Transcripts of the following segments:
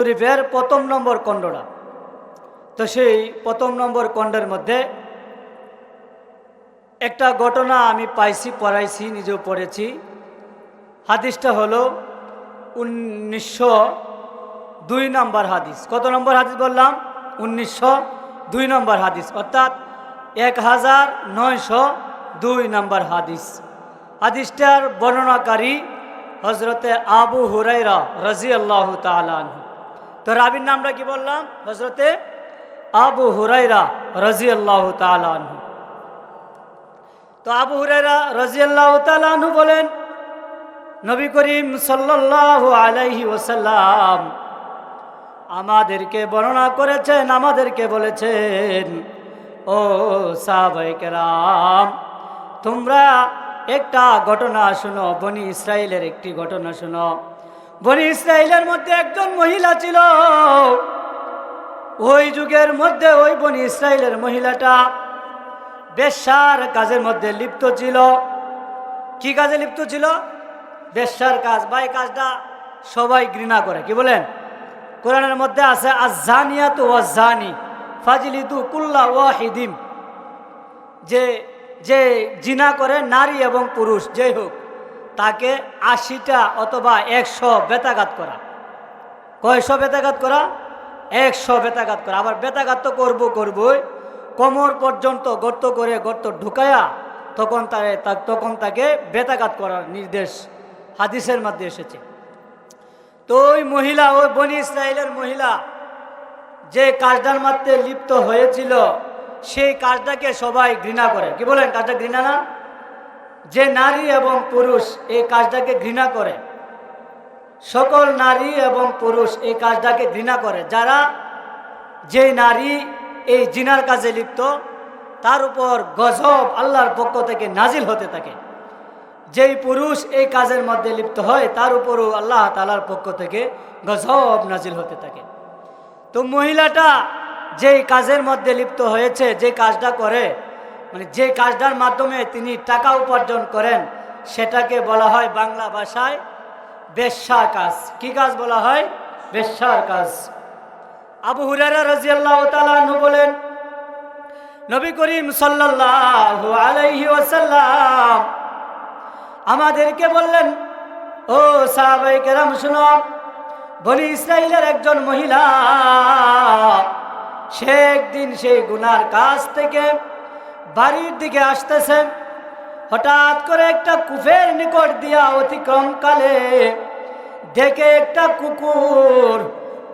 শরীফের প্রথম নম্বর খণ্ডটা। তো সেই প্রথম নম্বর খণ্ডের মধ্যে একটা ঘটনা আমি পাইছি, পড়াইছি, নিজেও পড়েছি। হাদিসটা হলো 1902 নম্বর হাদিস। কত নম্বর হাদিস বললাম? 1902 নম্বর হাদিস, অর্থাৎ 1902 নম্বর হাদিস। হাদিসটার বর্ণনাকারী হজরতে আবু হুরাইরা রাদিয়াল্লাহু তাআলা আনহু। তো রাবীর নামটা কি বললাম? হজরতে আবু হুরাইরা রাদিয়াল্লাহু তাআলা আনহু। তো আবু হুরাইরা রাদিয়াল্লাহু তাআলা আনহু বলেন, নবী করিম সাল্লাল্লাহু আলাইহি ওয়াসাল্লাম আমাদেরকে বর্ণনা করেছেন, আমাদেরকে বলেছেন, ও সাহাবায়ে কেরাম, তোমরা একটা ঘটনা শোনো, বনি ইসরাইলের একটি ঘটনা শোনো। বনি ইসরাইলের মধ্যে একজন মহিলা ছিল। ওই যুগের মধ্যে ওই বনি ইসরাইলের মহিলাটা বেশ্যার কাজের মধ্যে লিপ্ত ছিল। কি কাজে লিপ্ত ছিল? বেশ্যার কাজ। ভাই, কাজটা সবাই ঘৃণা করে। কি বলেন? কোরআনের মধ্যে আছে, আয-যানিয়াতু ওয়াজ-যানি ফাজলিদু কুল্লা ওয়াহিদিম, যে যে জিনা করে নারী এবং পুরুষ যেই হোক, তাকে 80টা অথবা 100 বেতাঘাত করা। কয়শো বেতাঘাত করা? 100 বেতাঘাত করা। আবার বেতাঘাত তো করবই, কোমর পর্যন্ত গর্ত করে, গর্ত ঢুকায়া তখন তাকে বেতাঘাত করার নির্দেশ হাদিসের মধ্যে এসেছে। তো ওই মহিলা, ওই বনি ইসরাইলের মহিলা যে কাজটার মধ্যে লিপ্ত হয়েছিল, সেই কাজটাকে সবাই ঘৃণা করে। কি বলেন? কাজটা ঘৃণা না? যে নারী এবং পুরুষ এই কাজটাকে ঘৃণা করে, সকল নারী এবং পুরুষ এই কাজটাকে ঘৃণা করে। যে নারী এই জিনার কাজে লিপ্ত, তার উপর গজব আল্লাহর পক্ষ থেকে নাজিল হতে থাকে। যেই পুরুষ এই কাজের মধ্যে লিপ্ত হয়, তার উপরও আল্লাহ তাআলার পক্ষ থেকে গজব নাজিল হতে থাকে। তো মহিলাটা যেই কাজের মধ্যে লিপ্ত হয়েছে, যে কাজটা করে, মানে যে কাজটার মাধ্যমে তিনি টাকা উপার্জন করেন, সেটাকে বলা হয় বাংলা ভাষায় বেশ্যার কাজ। কি কাজ বলা হয়? বেশ্যার কাজ। আবু হুরায়রা রাদিয়াল্লাহু তাআলা আনহু বলেন, নবী করিম সাল্লাল্লাহু আলাইহি ওয়াসাল্লাম আমাদেরকে বললেন, ও সাহাবায়ে কেরাম শুনো, বনি ইসরাইলের একজন মহিলা, সে একদিন সেই গুনার কাজ থেকে বাড়ির দিকে আসতেছে। হঠাৎ করে একটা কূপের নিকট দিয়া অতিক্রমকালে দেখে একটা কুকুর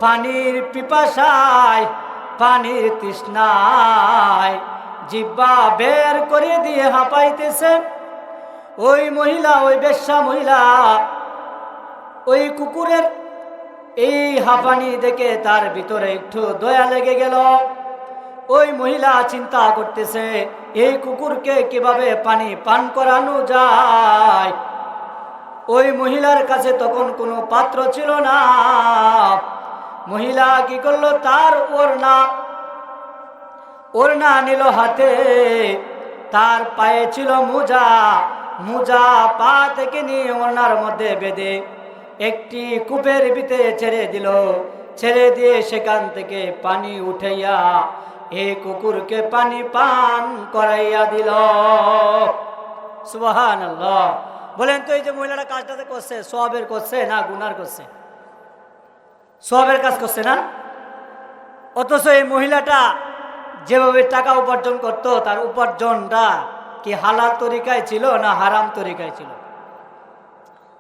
পানির পিপাসায়, পানির তৃষ্ণায় জিহ্বা বের করে দিয়ে হাঁপাইতেছে। ওই মহিলা, ওই বেশ্যা মহিলা, ওই কুকুরের এই হাঁপানি দেখে তার ভিতরে একটু দয়া লেগে গেল। ওই মহিলা চিন্তা করতেছে, এই কুকুরকে কিভাবে পানি পান করানো যায়। ওই মহিলার কাছে তখন কোনো পাত্র ছিল না। মহিলা কি করলো? তার ওড়না নিল হাতে, তার পায়ে ছিল মোজা পা থেকে নিয়ে ওড়নার মধ্যে বেঁধে একটি কূপের ভিতরে ছেড়ে দিল। ছেড়ে দিয়ে সেখান থেকে পানি উঠাইয়া এই কুকুরকে পানি পান করাইয়া দিল। সুবহানাল্লাহ। বলেন তো, এই যে মহিলাটা কাজটাতে করছে, সওয়াবের করছে না গুনার করছে? সওয়াবের কাজ করছে না? অথচ এই মহিলাটা যেভাবে টাকা উপার্জন করত, তার উপার্জনটা কি হালাল তরিকায় ছিল না হারাম তরিকায় ছিল?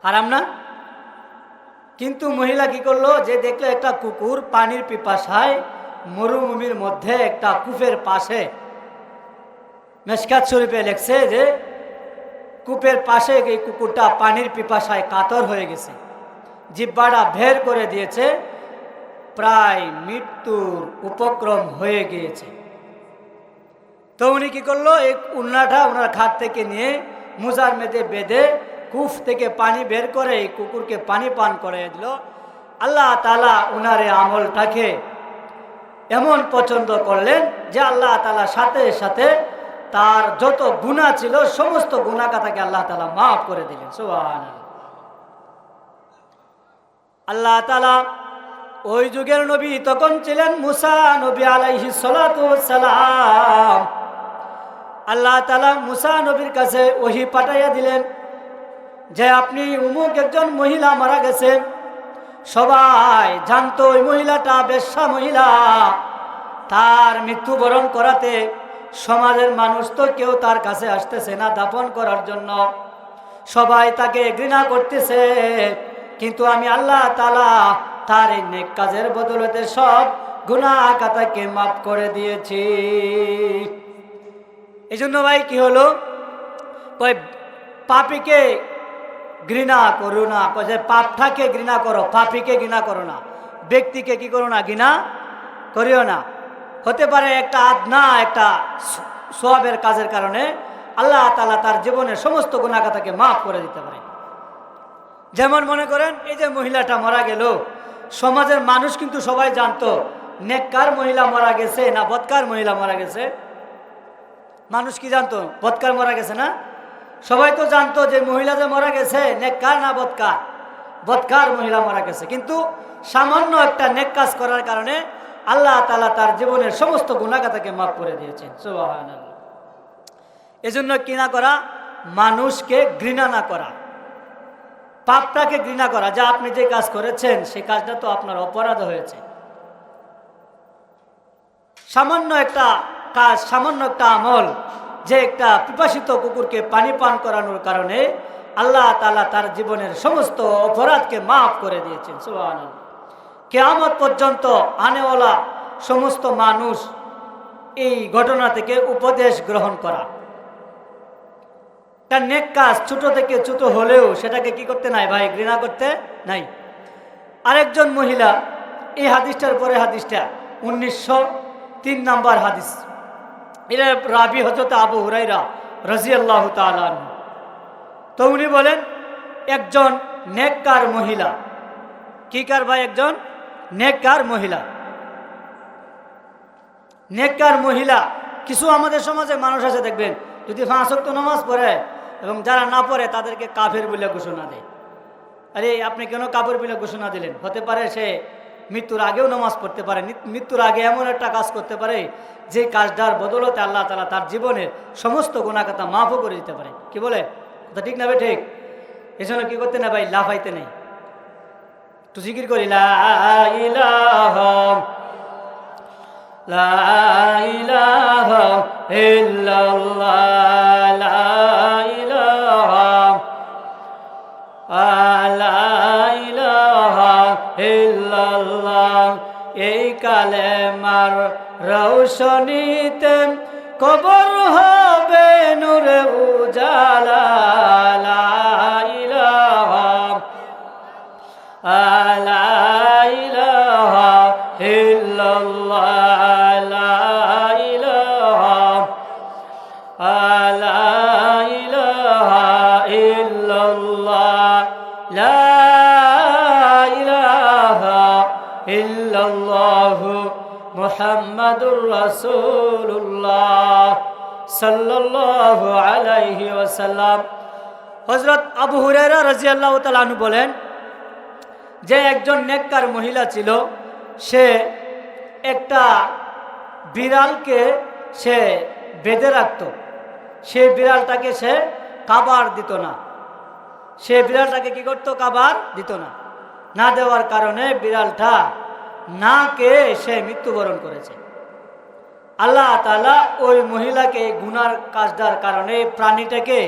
হারাম না? কিন্তু মহিলা কি করলো? যে দেখলো একটা কুকুর পানির পিপাসায় মরুভূমির মধ্যে একটা কূপের পাশে, মিশকাত শরীফে লেখছে যে কূপের পাশে এই কুকুরটা পানির পিপাসায় কাতর হয়ে গেছে, জিহ্বাটা বের করে দিয়েছে, প্রায় মৃত্যুর উপক্রম হয়ে গিয়েছে। তো উনি কি করলো? এই ওড়নাটা ওনার খাট থেকে নিয়ে মোজার মেঝে বেঁধে কূপ থেকে পানি বের করে এই কুকুরকে পানি পান করে দিল। আল্লাহ তাআলা উনার আমলটাকে এমন পছন্দ করলেন যে আল্লাহ তাআলা সাথে সাথে তার যত গুনাহ ছিল সমস্ত গুনাহ কাটাকে আল্লাহ তাআলা মাফ করে দিলেন। সুবহানাল্লাহ। আল্লাহ তাআলা ওই যুগের নবী তখন ছিলেন মুসা নবী আলাইহিস সালাতু ওয়াস সালাম। আল্লাহ তাআলা মুসা নবীর কাছে ওহী পাঠাইয়া দিলেন যে আপনি উমুক একজন মহিলা মারা গেছে। সবাই জানতো ওই মহিলাটা বেশ্যা মহিলা। তার মৃত্যুবরণ করাতে সমাজের মানুষ তো কেউ তার কাছে আসতেছে না দাফন করার জন্য, সবাই তাকে ঘৃণা করতেছে। কিন্তু আমি আল্লাহ তাআলা তার এই নেক কাজের বদলতে সব গুনাহ খাতাকে মাফ করে দিয়েছি। এই জন্য ভাই কি হলো, কই পাপীকে ঘৃণা করো না, যে পাপটাকে ঘৃণা করো, পাপীকে ঘৃণা করো না, ব্যক্তিকে কি করো না, ঘৃণা করিও না। হতে পারে একটা আদনা একটা সওয়াবের কাজের কারণে আল্লাহ তাআলা তার জীবনের সমস্ত গুনাহ খাতাকে মাফ করে দিতে পারে। যেমন মনে করেন এই যে মহিলাটা মারা গেল, সমাজের মানুষ কিন্তু সবাই জানতো নেককার মহিলা মারা গেছে না বদকার মহিলা মারা গেছে। মানুষ কি জানতো? বদকার মারা গেছে না? সবাই তো জানতো যে মহিলা যে মারা গেছে নেককার না বদকার, বদকার মহিলা মারা গেছে। কিন্তু সামান্য একটা নেক কাজ করার কারণে আল্লাহ তাআলা তার জীবনের সমস্ত গুনাহ খাতাকে মাফ করে দিয়েছেন। সুবহানাল্লাহ। এজন্য কি না করা, মানুষকে ঘৃণা না করা, পাপটাকে ঘৃণা করা। যা আপনি যে কাজ করেছেন সেই কাজটা তো আপনার অপরাধ হয়েছে। সামান্য একটা কাজ, সামান্য একটা আমল, যে একটা পিপাসিত কুকুরকে পানি পান করানোর কারণে আল্লাহ তাআলা তার জীবনের সমস্ত অপরাধকে মাফ করে দিয়েছেন। সুবহানাল্লাহ। কিয়ামত পর্যন্ত আনেওয়ালা সমস্ত মানুষ এই ঘটনা থেকে উপদেশ গ্রহণ করা। তার নেক কাজ ছোট থেকে ছোট হলেও সেটাকে কি করতে নাই ভাই, ঘৃণা করতে নাই। আরেকজন মহিলা, এই হাদিসটার পরে হাদিসটা 1903 নম্বর হাদিস, এটা রাবি হযরত আবু হুরায়রা রাদিয়াল্লাহু তাআলা আনহু। তো উনি বলেন একজন নেককার মহিলা, কি কার ভাই, একজন নেককার মহিলা। নেককার মহিলা, কিছু আমাদের সমাজে মানুষ আছে দেখবেন যদি 5 ওয়াক্ত নামাজ পড়ে এবং যারা না পড়ে তাদেরকে কাফের বলে ঘোষণা দেয়। আরে আপনি কেন কাফের বলে ঘোষণা দিলেন? হতে পারে সে মৃত্যুর আগেও নামাজ পড়তে পারে, মৃত্যুর আগে এমন একটা কাজ করতে পারে যে কাজটার বদলতে আল্লাহ তাআলা তার জীবনের সমস্ত গুনাহ খাতা মাফও করে দিতে পারে। কি বলে কথা ঠিক না ভাই? ঠিক। এজন্য কি করতে না ভাই, লাফাইতে নেই, একটু জিকির করি লা ইলাহা লা ইলাহা ইল্লাল্লাহ লা ইলাহা লা ইলাহা ইল্লাল্লাহ। এই কালেমার রৌশনীতে কবর হবে নূরে উজালা লা ইলাহা লা ইলাহা ইল্লাল্লাহ লা ইলাহা লা ইলাহা ইল্লাল্লাহ লা ইলাহা ইল্লাল্লাহ মুহাম্মাদুর রাসূলুল্লাহ সাল্লাল্লাহু আলাইহি ওয়াসাল্লাম। হযরত আবু হুরায়রা রাদিয়াল্লাহু তাআলা আনহু বলেন যে একজন নেককার মহিলা ছিল, সে একটা বিড়ালকে সে বেঁধে রাখত। সেই বিড়ালটাকে সে খাবার দিত না। সে বিড়ালটাকে কি করতো? খাবার দিত না। না দেওয়ার কারণে বিড়ালটা না খেয়ে সে মৃত্যুবরণ করেছে। আল্লাহ তাআলা ওই মহিলাকে গুনার কাজটার কারণে, প্রাণীটাকে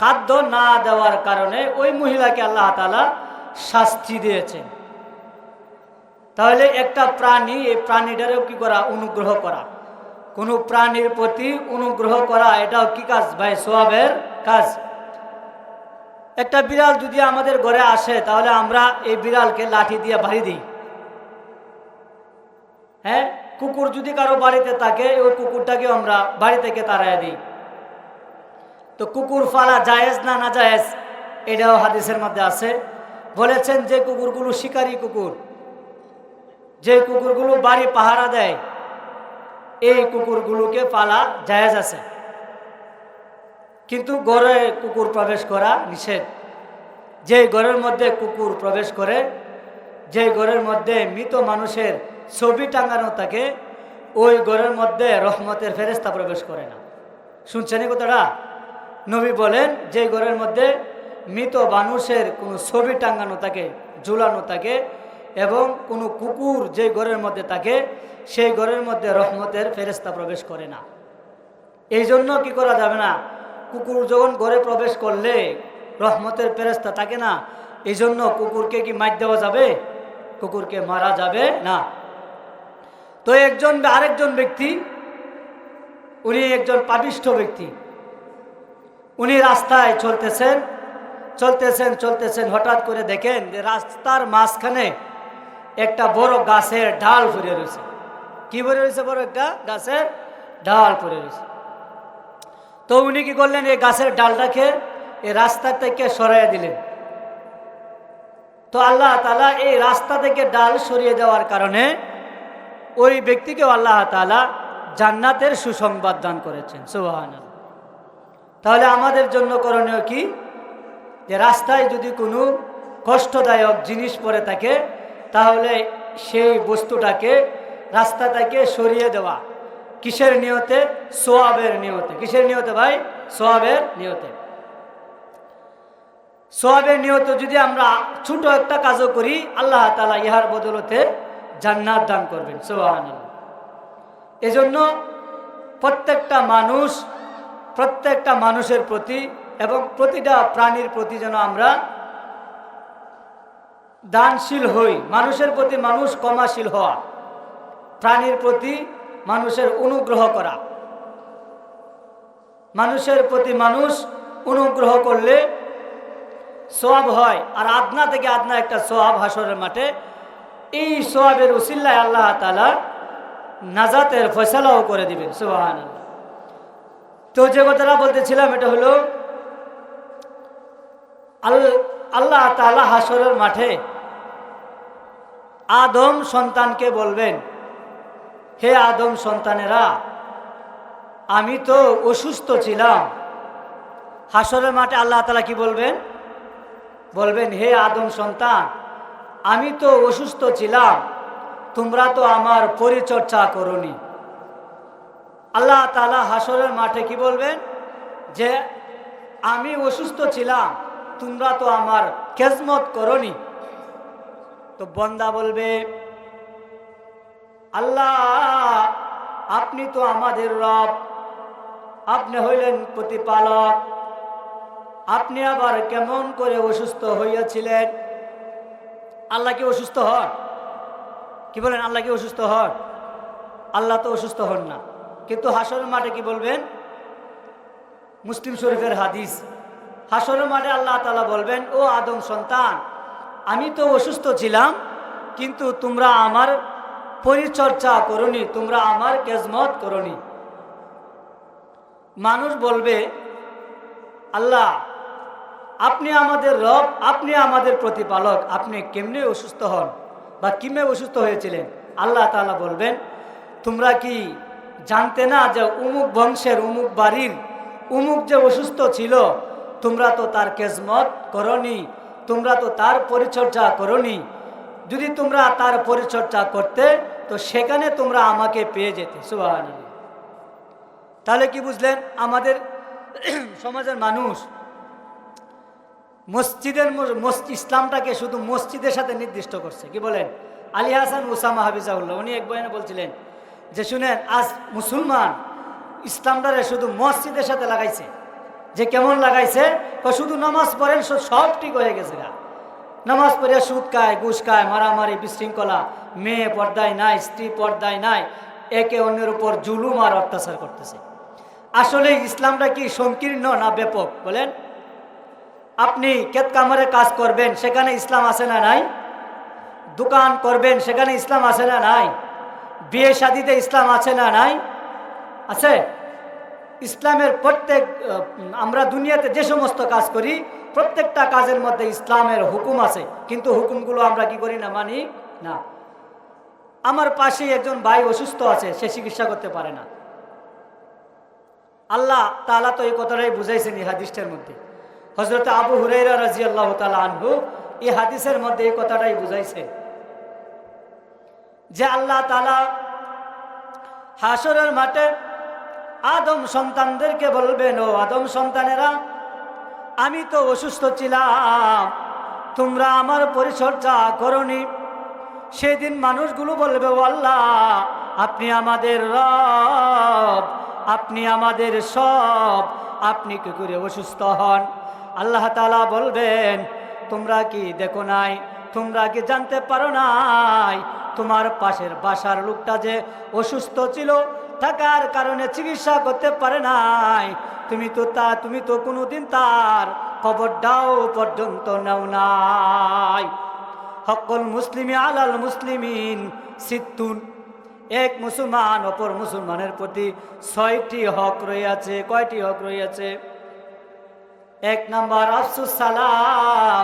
খাদ্য না দেওয়ার কারণে ওই মহিলাকে আল্লাহ তাআলা শাস্তি দিয়েছেন। তাহলে একটা প্রাণী, এই প্রাণীটারও কি করা? অনুগ্রহ করা। কোনো প্রাণীর প্রতি অনুগ্রহ করা, এটাও কি কাজ ভাই? সওয়াবের কাজ। একটা বিড়াল যদি আমাদের ঘরে আসে তাহলে আমরা এই বিড়ালকে লাঠি দিয়ে বাড়ি দিই। হ্যাঁ, কুকুর যদি কারো বাড়িতে থাকে ওই কুকুরটাকে আমরা বাড়ি থেকে তাড়াইয়া দিই। তো কুকুর পালা জায়েজ না না জায়েজ? এটাও হাদিসের মধ্যে আছে। বলেছেন যে কুকুরগুলো শিকারী কুকুর, যে কুকুরগুলো বাড়ি পাহারা দেয়, এই কুকুরগুলোকে পালা জায়েজ আছে। কিন্তু ঘরে কুকুর প্রবেশ করা নিষেধ। যে ঘরের মধ্যে কুকুর প্রবেশ করে যে ঘরের মধ্যে মৃত মানুষের ছবি টাঙানো থাকে ওই ঘরের মধ্যে রহমতের ফেরেশতা প্রবেশ করে না। শুনছেন এই কথাটা? নবী বলেন যে ঘরের মধ্যে মৃত মানুষের কোনো ছবি টাঙানো থাকে, ঝুলানো থাকে, এবং কোনো কুকুর যে ঘরের মধ্যে থাকে সেই ঘরের মধ্যে রহমতের ফেরেশতা প্রবেশ করে না। এই জন্য কি করা যাবে না, কুকুর যখন ঘরে প্রবেশ করলে রহমতের ফেরেশতা থাকে না, এই জন্য কুকুরকে কি মার দেওয়া যাবে? কুকুরকে মারা যাবে না। তো আরেকজন ব্যক্তি, উনি একজন পাপিষ্ঠ ব্যক্তি, উনি রাস্তায় চলতেছেন, হঠাৎ করে দেখেন যে রাস্তার মাঝখানে একটা বড় গাছের ডাল পড়ে রয়েছে। কি পড়ে রয়েছে? বড় একটা গাছের ডাল পড়ে রয়েছে। তো উনি কি করলেন, এই গাছের ডালটাকে এই রাস্তা থেকে সরাইয়া দিলেন। তো আল্লাহ তাআলা এই রাস্তা থেকে ডাল সরিয়ে দেওয়ার কারণে ওই ব্যক্তিকে আল্লাহ তাআলা জান্নাতের সুসংবাদ দান করেছেন। সুবহানাল্লাহ। তাহলে আমাদের জন্য করণীয় কি, যে রাস্তায় যদি কোনো কষ্টদায়ক জিনিস পড়ে থাকে তাহলে সেই বস্তুটাকে রাস্তা থেকে সরিয়ে দেওয়া। কিসের নিয়তে? সওয়াবের নিয়তে। কিসের নিয়তে ভাই? সওয়াবের নিয়তে। সওয়াবের নিয়তে যদি আমরা ছোট একটা কাজও করি আল্লাহ তাআলা ইহার বদলতে জান্নাত দান করবেন। সুবহানাল্লাহ। এজন্য প্রত্যেকটা মানুষের প্রতি এবং প্রতিটা প্রাণীর প্রতি যেন আমরা দানশীল হই। মানুষের প্রতি মানুষ ক্ষমাশীল হওয়া, প্রাণীর প্রতি মানুষের অনুগ্রহ করা। মানুষের প্রতি মানুষ অনুগ্রহ করলে সওয়াব হয়, আর আদনা থেকে আদনা একটা সওয়াব হাসরের মাঠে। এই সওয়াবের উসিলায় আল্লাহ তাআলা নাজাতের ফয়সালাও করে দিবেন। সুবহানাল্লাহ। তো যে কথাটা বলতেছিলাম এটা হলো আল্লাহ তাআলা হাসরের মাঠে আদম সন্তানকে বলবেন, হে আদম সন্তানেরা, আমি তো অসুস্থ ছিলাম। হাসরের মাঠে আল্লাহ তাআলা কি বলবেন, হে আদম সন্তান, আমি তো অসুস্থ ছিলাম, তোমরা তো আমার পরিচর্যা করোনি। আল্লাহ তাআলা হাসরের মাঠে কি বলবেন, যে আমি অসুস্থ ছিলাম, তোমরা তো আমার খেজমত করোনি। তো বান্দা বলবে, আল্লাহ আপনি তো আমাদের রব, আপনি হইলেন প্রতিপালক, আপনি আবার কেমন করে অসুস্থ হইয়াছিলেন? আল্লাহ কি অসুস্থ হন? কি বলেন, আল্লাহ কি অসুস্থ হন? আল্লাহ তো অসুস্থ হন না। কিন্তু হাসরের মাঠে কি বলবেন? মুসলিম শরীফের হাদিস, হাসরের মাঠে আল্লাহ তাআলা বলবেন, ও আদম সন্তান, আমি তো অসুস্থ ছিলাম, কিন্তু তোমরা আমার পরিচর্যা করোনি, তোমরা আমার খেজমত করোনি। মানুষ বলবে, আল্লাহ আপনি আমাদের রব, আপনি আমাদের প্রতিপালক, আপনি কেমনে অসুস্থ হন বা কিমে অসুস্থ হয়েছিলেন? আল্লাহ তাআলা বলবেন, তোমরা কি জানতে না যে উমুক বংশের উমুক বাড়ির উমুক যে অসুস্থ ছিল, তোমরা তো তার খেজমত করনি, তোমরা তো তার পরিচর্যা করনি। যদি তোমরা তার পরিচর্যা করতে তো সেখানে তোমরা আমাকে পেয়ে যেতে। সুবহানাল্লাহ। তাহলে কি বুঝলেন? আমাদের সমাজের মানুষ ইসলামটাকে শুধু মসজিদের সাথে নির্দিষ্ট করছে। কি বলেন? আলী হাসান ওসামা হাফিজাহুল্লাহ উনি এক বয়ানে বলছিলেন যে শুনেন, আজ মুসলমান ইসলামটারে শুধু মসজিদের সাথে লাগাইছে। যে কেমন লাগাইছে? শুধু নামাজ পড়েন সব ঠিক হয়ে গেছে। নামাজ পড়ে সুদ খায়, ঘুষ খায়, মারামারি, বিশৃঙ্খলা, মেয়ে পর্দায় নাই, স্ত্রী পর্দায় নাই, একে অন্যের উপর জুলুম আর অত্যাচার করতেছে। আসলে ইসলামটা কি সংকীর্ণ না ব্যাপক? বলেন। আপনি ক্ষেত কামারে কাজ করবেন, সেখানে ইসলাম আছে না নাই? দোকান করবেন, সেখানে ইসলাম আছে না নাই? বিয়ে শাদীতে ইসলাম আছে না নাই? আছে। ইসলামের আমরা দুনিয়াতে যে সমস্ত কাজ করি প্রত্যেকটা কাজের মধ্যে ইসলামের হুকুম আছে, কিন্তু হুকুমগুলো আমরা কি করি না, মানি না। আমার পাশেই একজন ভাই অসুস্থ আছে, সে চিকিৎসা করতে পারে না। আল্লাহ তাআলা তো এই কথাটাই বুঝাইছেন এই হাদিসটার মধ্যে। হযরত আবু হুরায়রা রাদিয়াল্লাহু তাআলা আনহু এই হাদিসের মধ্যে এই কথাটাই বুঝাইছে যে আল্লাহ তাআলা হাসরের মাঠে আদম সন্তানদেরকে বলবেন, ও আদম সন্তানেরা, আমি তো অসুস্থ ছিলাম, তোমরা আমার পরিচর্যা করনি। সেদিন মানুষগুলো বলবে, ও আল্লাহ, আপনি আমাদের রব, আপনি আমাদের সব, আপনি কি করে অসুস্থ হন? আল্লাহ তাআলা বলবেন, তোমরা কি দেখো নাই, তোমরা কি জানতে পারো নাই, তোমার পাশের বাসার লোকটা যে অসুস্থ ছিল, থাকার কারণে চিকিৎসা করতে পারে নাই, তুমি তো কোনোদিন তার খবরটাও পর্যন্ত নাও নাই। হক্কুল মুসলিমি আলাল মুসলিমিন সিত্তুন, এক মুসলমান অপর মুসলমানের প্রতি 6টি হক রয়েছে। কয়টি হক রয়েছে? 1 নাম্বার আফসুস সালাম,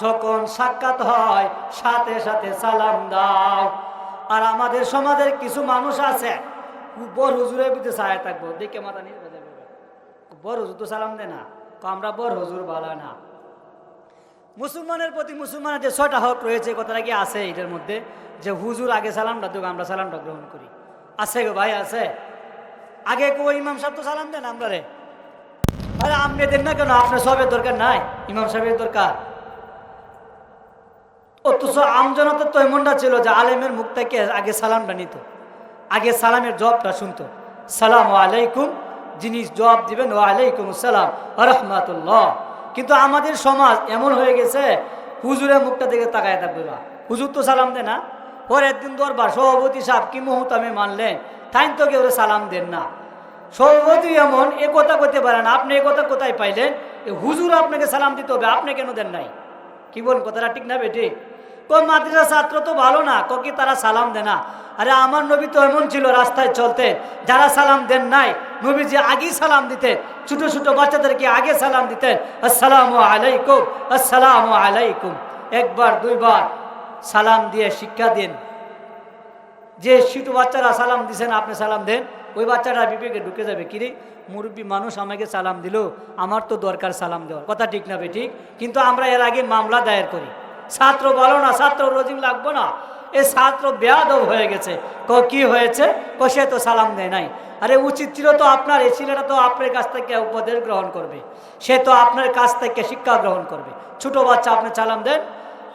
যখন সাক্ষাৎ হয় সাথে সাথে সালাম দাও। আর আমাদের সমাজের কিছু মানুষ আছে, বড় হুজুরের ভিতরে ছায়া থাকবো, দেখে মাথা নিয়ে যাবে, বড় হুজুর তো সালাম দেয় না, আমরা বড় হুজুর ভালো না। মুসলমানের প্রতি মুসলমানের যে 6টা হক রয়েছে, কথাটা কি আছে এটার মধ্যে? যে হুজুর আগে সালামটা দেবো, আমরা সালামটা গ্রহণ করি। আছে গো ভাই, আছে। আগে কো ইমাম সাহেব তো সালাম দেন আমরা রে, আরে আপনি দেন না কেন? আপনার সবের দরকার নাই, ইমাম সাহেবের দরকার। অথচ আমজনতার তো এমনটা ছিল যে আলেমের মুখ থেকে আগে সালামটা নিত, আগে সালামের জবাবটা শুনতো। সালাম আলাইকুম, যিনি জবাব দিবেন, ওয়া আলাইকুম আসসালাম ওয়া রাহমাতুল্লাহ। কিন্তু আমাদের সমাজ এমন হয়ে গেছে, হুজুরের মুখটা দিকে তাকায় থাকবে, বা হুজুর তো সালাম দেয় না। পরের দিন দরবার সভাপতি সাহেব কি মুহূর্তে মানলেন, তাই তো কেউ সালাম দেন না। সভাপতি এমন এ কথা করতে পারে না, আপনি এ কথা কোথায় পাইলেন? হুজুর আপনাকে সালাম দিতে হবে, আপনি কেন দেন নাই? কি বলুন, কথাটা ঠিক না বেটি? কোন মাদ্রাসা ছাত্র তো ভালো না, কি তারা সালাম দেয় না? আরে আমার নবী তো এমন ছিল, রাস্তায় চলতে যারা সালাম দেন নাই, নবীজি আগেই সালাম দিতেন, ছোট ছোট বাচ্চাদেরকে আগে সালাম দিতেন, আসসালামু আলাইকুম, আসসালামু আলাইকুম। 1 বার 2 বার সালাম দিয়ে শিক্ষা দেন। যে ছোট বাচ্চারা সালাম দিছেন, আপনি সালাম দেন, ওই বাচ্চাটা বিবেকে ঢুকে যাবে, কিরে মুরব্বী মানুষ আমাকে সালাম দিল, আমার তো দরকার সালাম দেওয়ার, কথা ঠিক না ঠিক? কিন্তু আমরা এর আগে মামলা দায়ের করি, ছাত্র বলো না, ছাত্র রোজিং লাগবো না, এ ছাত্র বেয়াদব হয়ে গেছে। কি হয়েছে? সে তো সালাম দেয় নাই। আরে উচিত ছিল তো আপনার, এই ছেলেটা তো আপনার কাছ থেকে উপদেশ গ্রহণ করবে, সে তো আপনার কাছ থেকে শিক্ষা গ্রহণ করবে। ছোট বাচ্চা আপনি সালাম দেন,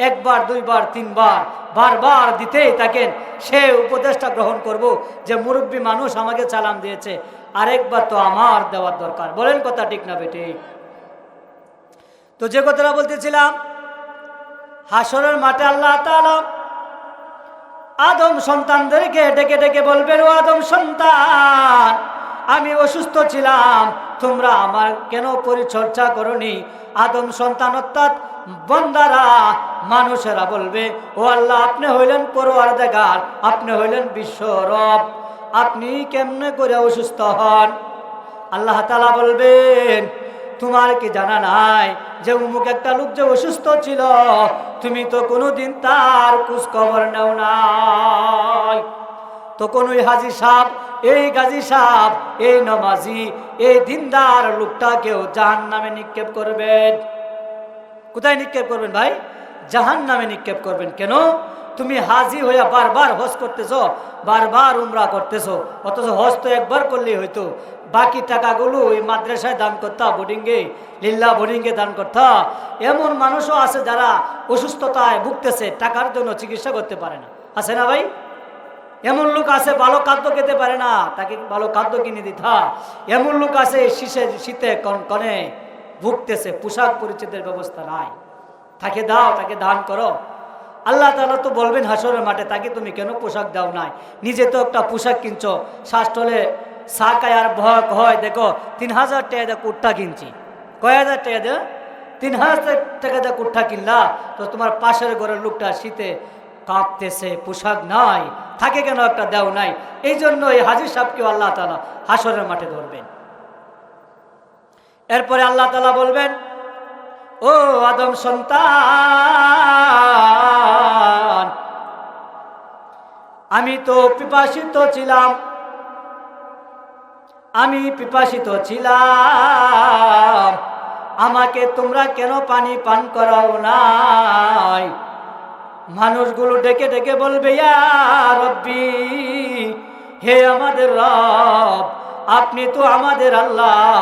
1 বার 2 বার 3 বার বারবার দিতেই থাকেন, সে উপদেশটা গ্রহণ করব যে মুরব্বী মানুষ আমাকে সালাম দিয়েছে, আরেকবার তো আমার দেওয়ার দরকার। বলেন কথা ঠিক না বেটি? তো যে কথাটা বলতেছিলাম, হাসরের মাঠে আল্লাহ তাআলা আদম সন্তানদেরকে ডেকে ডেকে বলবেন, ও আদম সন্তান, আমি অসুস্থ ছিলাম, তোমরা আমার কেন পরিচর্যা করনি? আদম সন্তান অর্থাৎ বান্দারা, মানুষেরা বলবে, ও আল্লাহ, আপনি হইলেন পরওয়ারদিগার, আপনি হইলেন বিশ্ব রব, আপনি কেমনে করে অসুস্থ হন? আল্লাহ তাআলা বলবেন, তোমার কি জানা নাই যে অমুক একটা লোক যে অসুস্থ ছিল, তুমি তো কোনোদিন তার খোঁজ খবর নাও নাই। তখন ওই হাজী সাহেব, এই গাজী সাহেব, এই নমাজি, এই দিনদার লোকটাকেও জাহান্নামে নিক্ষেপ করবেন। কোথায় নিক্ষেপ করবেন ভাই? জাহান্নামে নিক্ষেপ করবেন। কেন? তুমি হাজি হইয়া বারবার হজ করতেছো, বারবার উমরা করতেছো, অথচ হজ তো একবার করলেই হইতো, বাকি টাকাগুলো ওই মাদ্রাসায় দান করতা, বোর্ডিংয়ে, লিল্লা বোর্ডিংয়ে দান করতা। এমন মানুষও আছে যারা অসুস্থতায় ভুগতেছে, টাকার জন্য চিকিৎসা করতে পারে না, আছে না ভাই? এমন লোক আছে ভালো খাদ্য খেতে পারে না, তাকে ভালো খাদ্য কিনে দিতা। এমন লোক আছে শীতে কনকনে ভুগতেছে, পোশাক পরিচ্ছদের ব্যবস্থা নাই, তাকে দাও, তাকে দান করো। আল্লাহ তাআলা তো বলবেন হাসরের মাঠে, তাকে তুমি কেন পোশাক দাও নাই? নিজে তো একটা পোশাক কিনছো, শাস্টলে সাকায় আর ভয় হয়, দেখো 3000 টাকা দিয়ে কুর্তা কিনছি, কয় হাজার টাকা দিয়ে? 3000 টাকা দিয়ে কুর্তা কিনলা, তো তোমার পাশের ঘরের লোকটা শীতে কাঁপতেছে, পোশাক নাই, থাকে কেন একটা দেও নাই? এই জন্য এই হাজী সাহেবকেও আল্লাহ তাআলা হাসরের মাঠে ধরবেন। এরপরে আল্লাহ তাআলা বলবেন, ও আদম সন্তান, আমি তো পিপাসিত ছিলাম, আমাকে তোমরা কেন পানি পান করাও নাই? মানুষগুলো ডেকে ডেকে বলবে, ইয়া রব্বি, হে আমাদের রব, আপনি তো আমাদের আল্লাহ,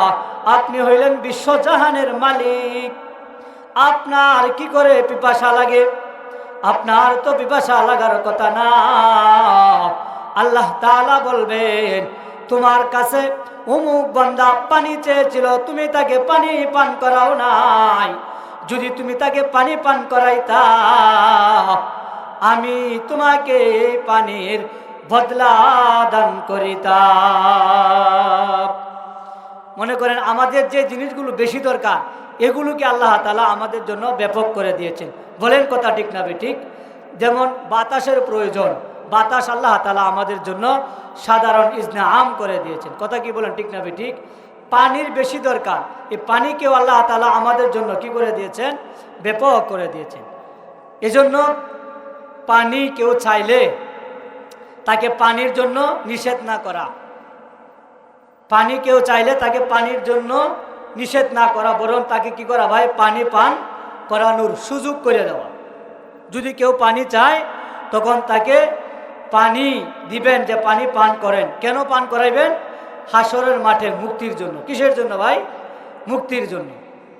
আপনি হইলেন বিশ্বজাহানের মালিক, আপনার কি করে পিপাসা লাগে? আপনার তো পিপাসা লাগার কথা না। আল্লাহ তাআলা বলবেন, তোমার কাছে অমুক বান্দা পানি চেয়েছিল, তুমি তাকে পানি পান করাও নাই। যদি তুমি তাকে পানি পান করাইতা, আমি তোমাকে পানির বদলা দান করিতাম। মনে করেন আমাদের যে জিনিসগুলো বেশি দরকার, এগুলোকে আল্লাহ তাআলা আমাদের জন্য ব্যাপক করে দিয়েছেন। বলেন কথা ঠিক না ঠিক? যেমন বাতাসের প্রয়োজন, বাতাস আল্লাহ তাআলা আমাদের জন্য সাধারণ ইজনাআম করে দিয়েছেন। কথা কি বলেন ঠিক না ঠিক? পানির বেশি দরকার, এই পানিকেও আল্লাহ তাআলা আমাদের জন্য কি করে দিয়েছেন? ব্যাপক করে দিয়েছেন। এজন্য পানি কেউ চাইলে তাকে পানির জন্য নিষেধ না করা, পানি কেউ চাইলে তাকে পানির জন্য নিষেধ না করা, বরং তাকে কি করা ভাই? পানি পান করানোর সুযোগ করে দেওয়া। যদি কেউ পানি চায় তখন তাকে পানি দিবেন, যে পানি পান করেন। কেন পান করাইবেন? হাসরের মাঠের মুক্তির জন্য। কিসের জন্য ভাই? মুক্তির জন্য।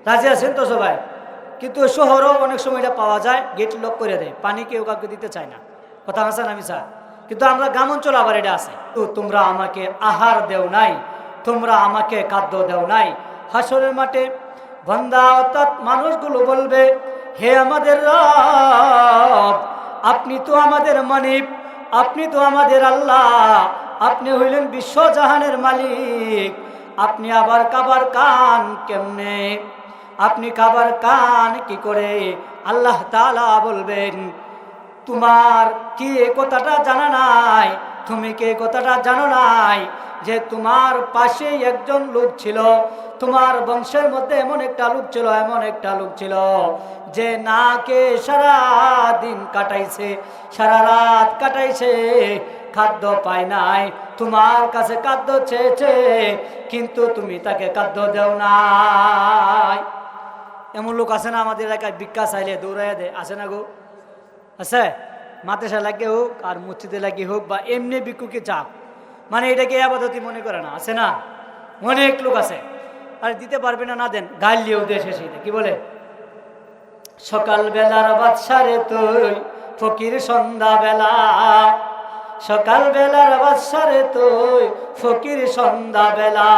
রাজি আছেন তো সবাই? কিন্তু শহরেও অনেক সময় এটা পাওয়া যায়, গেট লক করে দেয়, পানি কেউ কাউকে দিতে চায় না। কথা হাসান আমি স্যার, কিন্তু আমরা গ্রাম অঞ্চল আবার এটা আছে, তো তোমরা আমাকে আহার দেও নাই, তোমরা আমাকে খাদ্য দেও নাই। হাসরের মাঠে বান্দা অর্থাৎ মানুষগুলো বলবে, হে আমাদের রব, আপনি তো আমাদের মালিক, আপনি তো আমাদের আল্লাহ, আপনি হইলেন বিশ্বজাহানের মালিক, আপনি আবার কাবার কান কেমনে? আপনি কাবার কান কি করে? আল্লাহ তাআলা বলবেন, তোমার কি এই কথাটা জানা নাই? তুমি কি এই কথাটা জানো নাই যে তোমার পাশে একজন লোক ছিল, তোমার বংশের মধ্যে এমন একটা লোক ছিল, এমন একটা লোক ছিল যে নাকে সারা দিন কাটাইছে, সারা রাত কাটাইছে, খাদ্য পায় নাই, তোমার কাছে খাদ্য চেয়েছে, কিন্তু তুমি তাকে খাদ্য দেও নাই। এমন লোক আছে না আমাদের এলাকায়? ভিক্ষা চাইলে দৌড়াইয়া দেয়, আছে না গো? আছে। মাদ্রাসা লাগিয়ে হোক আর মসজিদে লাগিয়ে হোক বা এমনি ভিক্ষুকে চাপ, মানে এটাকে আবাদতি মনে করে না, আছে না? অনেক লোক আছে। আর দিতে পারবে না, না দেন, গাইলেও দেশে সেই কি বলে, সকাল বেলার বাদশারে তুই ফকির সন্ধ্যা বেলা, সকাল বেলার বাদশারে তুই ফকির সন্ধ্যা বেলা,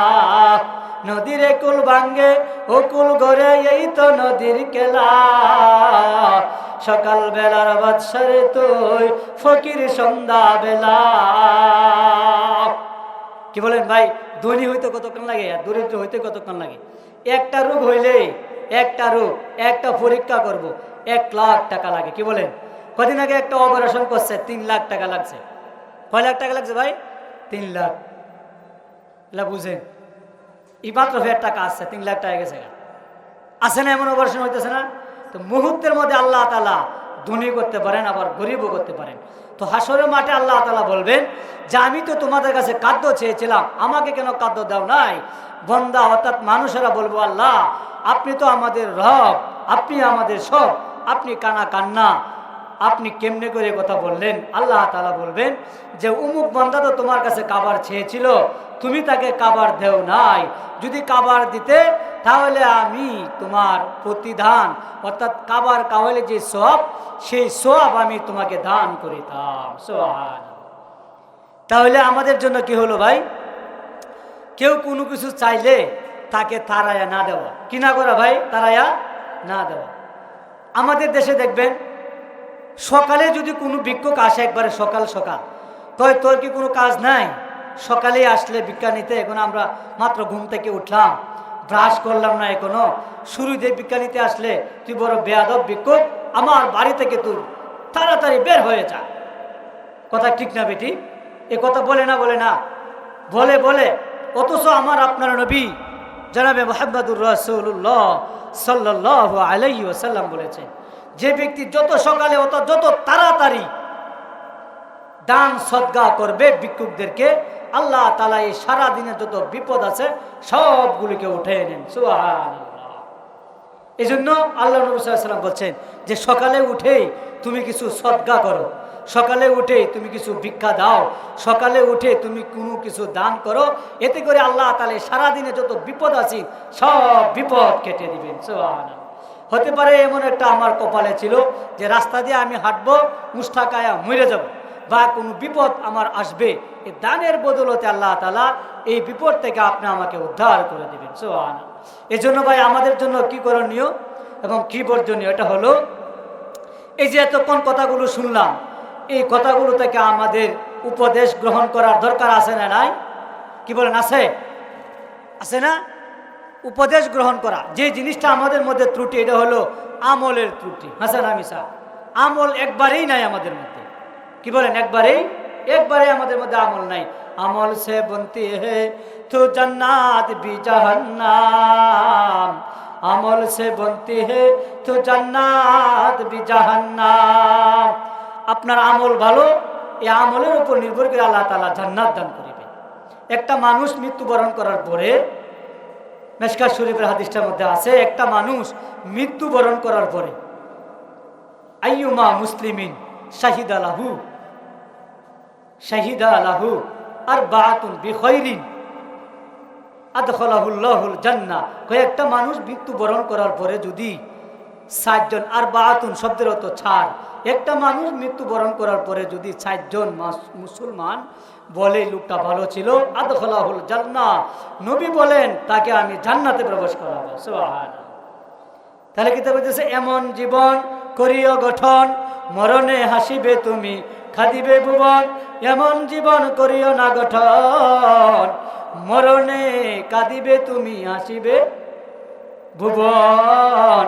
নদীর কুল ভাঙ্গে ও কুল গড়ে, এই তো নদীর খেলা, সকাল বেলার বাদশারে তুই ফকির সন্ধ্যা বেলা। কি বলেন ভাই? ধনী হইতে কতক্ষণ লাগে আর দরিদ্র হইতে কতক্ষণ লাগে? একটা রোগ হইলে, একটা রোগ, একটা পরীক্ষা করব, 1 লাখ টাকা লাগে। কি বলেন? কদিন আগে একটা অপারেশন করছে, 3 লাখ টাকা লাগছে। কয় লাখ টাকা লাগছে ভাই? 3 লাখ। এলা বুঝেন, এই মাত্র ফের টাকা আসছে, 3 লাখ টাকা গেছে। আছে না এমন অপারেশন হইতেছে না? তো মুহূর্তের মধ্যে আল্লাহ তাআলা ধনী করতে পারেন, আবার গরিবও করতে পারেন। তো হাসরের মাঠে আল্লাহ তাআলা বলবেন যে আমি তো তোমাদের কাছে খাদ্য চেয়েছিলাম, আমাকে কেন খাদ্য দাও নাই? বান্দা অর্থাৎ মানুষেরা বলবো, আল্লাহ আপনি তো আমাদের রব, আপনি আমাদের সব, আপনি কানা কান্না, আপনি কেমনে করে কথা বললেন? আল্লাহ তাআলা বলবেন যে উমুক বান্দা তো তোমার কাছে খাবার চেয়েছিল, তুমি তাকে খাবার দেও নাই। যদি খাবার দিতে তাহলে আমি তোমার প্রতিদান অর্থাৎ খাবার খাওয়ালে যে সওয়াব, সেই সওয়াব আমি তোমাকে দান করিতাম। সুবহানাল্লাহ। তাহলে আমাদের জন্য কি হলো ভাই? কেউ কোনো কিছু চাইলে তাকে তাড়াইয়া না দেওয়া। কি না করা ভাই? তাড়াইয়া না দেওয়া। আমাদের দেশে দেখবেন সকালে যদি কোনো ভিক্ষুক আসে, একবারে সকাল সকাল, কয় তোর কি কোনো কাজ নাই? সকালেই আসলে ভিক্ষা নিতে, এখন আমরা মাত্র ঘুম থেকে উঠলাম, ব্রাশ করলাম না এখনো, শুরু দিয়ে ভিক্ষা নিতে আসলে তুই বড় বেয়াদব ভিক্ষুক, আমার বাড়ি থেকে তুই তাড়াতাড়ি বের হয়ে যা। কথা ঠিক না বেটি? এ কথা বলে না? বলে না? বলে বলে। অথচ আমার আপনার নবী জনাবে মুহাম্মদুর রাসূলুল্লাহ সাল্লাল্লাহু আলাইহি ওয়াসাল্লাম বলেছেন, যে ব্যক্তি যত সকালে অত যত তাড়াতাড়ি দান সদকা করবে ভিক্ষুকদেরকে, আল্লাহ তাআলা এই সারাদিনে যত বিপদ আছে সবগুলিকে উঠে নেন। সুবহানাল্লাহ। এই জন্য আল্লাহ নবী সাল্লাল্লাহু আলাইহি ওয়াসাল্লাম বলছেন যে সকালে উঠেই তুমি কিছু সদকা করো, সকালে উঠে তুমি কিছু ভিক্ষা দাও, সকালে উঠে তুমি কোনো কিছু দান করো, এতে করে আল্লাহ তাআলা সারাদিনে যত বিপদ আছে সব বিপদ কেটে দিবেন। সুবহানাল্লাহ। হতে পারে এমন একটা আমার কপালে ছিল যে রাস্তা দিয়ে আমি হাঁটবো, মুষ্ঠা কায়া মরে যাব, বা কোনো বিপদ আমার আসবে, এই দানের বদলতে আল্লাহ তাআলা এই বিপদ থেকে আপনি আমাকে উদ্ধার করে দেবেন। সুবহানাল্লাহ। এই জন্য ভাই আমাদের জন্য কি করণীয় এবং কি বর্জনীয়, এটা হলো এই যে এতক্ষণ কথাগুলো শুনলাম, এই কথাগুলো থেকে আমাদের উপদেশ গ্রহণ করার দরকার আছে না নাই? কি বলেন, আছে? আছে না? উপদেশ গ্রহণ করা, যে জিনিসটা আমাদের মধ্যে ত্রুটি, এটা হলো আমলের ত্রুটি। হাসান আমিসা, আমল একবারেই নাই আমাদের মধ্যে। কি বলেন, একবারে আমাদের মধ্যে আমল নাই। আমল সে বনতি হে তো জান্নাত ভি জাহান্নাম, আমল সে বনতি হে তো জান্নাত ভি জাহান্নাম। আপনার আমল ভালো, এই আমলের উপর নির্ভর করে আল্লাহ তাআলা জান্নাত দান করিবে। একটা মানুষ মৃত্যুবরণ করার পরে, মিশকাত শরীফের হাদিসটার মধ্যে আছে, একটা মানুষ মৃত্যুবরণ করার পরে আইয়ুমা মুসলিমিন শাহিদা লাহু আরবাআতুন বিখাইরিন আদখালাহুল্লাহুল জান্নাহ। কয়েকটা মানুষ মৃত্যুবরণ করার পরে যদি ৬০ জন, আরবাআতুন শব্দের অর্থ ৬, একটা মানুষ মৃত্যুবরণ করার পরে যদি ৬০ জন মুসলমান বলে লোকটা ভালো ছিল, আদখালাহুল জান্নাহ, নবী বলেন তাকে আমি জান্নাতে প্রবেশ করাবো। সুবহানাল্লাহ। তাহলে কি বলতেছে, এমন জীবন করিও গঠন, মরণে হাসিবে তুমি খাদিবে ভুবন। এমন জীবন করিও না গঠন, মরণে কাঁদিবে তুমি হাসিবে ভুবন।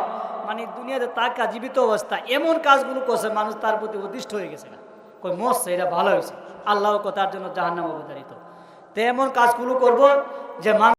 মানে দুনিয়াতে তাকা জীবিত অবস্থা এমন কাজগুলো করছে, মানুষ তার প্রতি অতিষ্ঠ হয়ে গেছে না, কই মরছে, এটা ভালো হয়েছে, আল্লাহ কথার জন্য জাহান্নাম অবতারিত। তো এমন কাজগুলো করবো যে